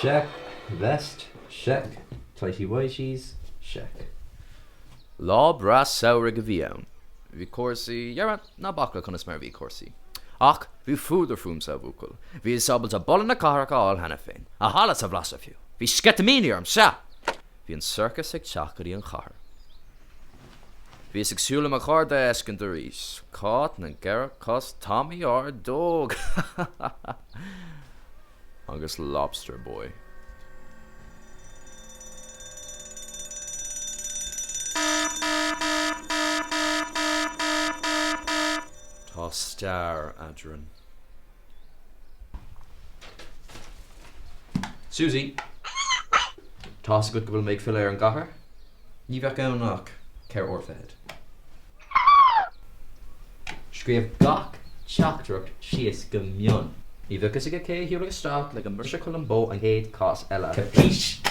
Check. Vest. Check. Tighty whiteys. Check. Lá bras saoire go bhí ann. Bhí cuasaí dhearad na bacla chunas mar bhí cuasaí. Ach, bhí fúdar fuaim sa bhúcail. Bhí sabal a bolla na carcha áil hena féin. A halas a bhlas a fiú. Bhí sketamíní orm sa. Bhí an circus ag teacharí an chahar. Bhí ag siúla a char de escin do rís. Cát na gera cos Tommy ar dog. Agus lobster boy. Tá star adran. Susie. Tá sa go bhfuil méid Filleadh an gCathair? Ní bheith gannach ceir orfahead. Scríomh gach teachtarach síos go mion. Ní bheith go cé hiúla go stát le go muirse chun an bó an héad cás eile. Capish!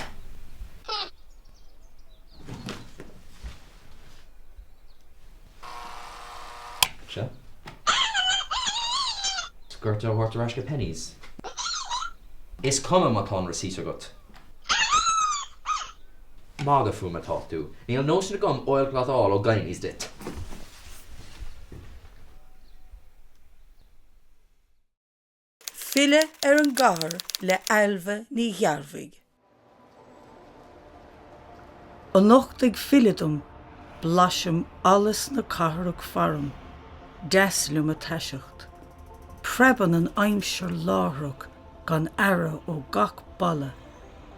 Se? Gurt a bhhart arás go pennies. Is cuma má tá receipt agat. Mága fuaim a táchtú. Níl nóis na gom oilgladáil ó gainis dit. Filleadh ar an gCathair le Ailbhe Ní Ghearbhuigh. An nocht ag Filleadh blasim alles na cathairach farm, deslum a teisiacht. Preban an aimsir láthraach gan ara ó gach balla,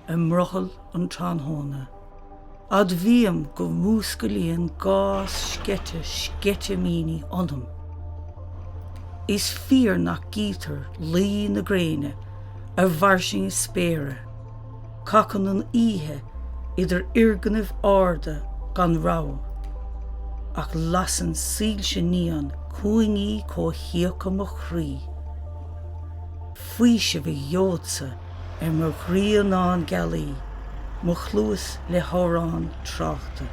a mrochal an tránhóna. Ad bhíam go múscailíonn gás sketamíní anam. Is fear nach gCathair lí na gréine, a bharsing is spéire. Cacan an ihe idir irganibh áda gan rá. Ach lasan síl sin níon cuaingí có hiaca mo chrí. Fuise bhí jódsa mar chrí an gealaí, mo chlúas le hórán tráchta.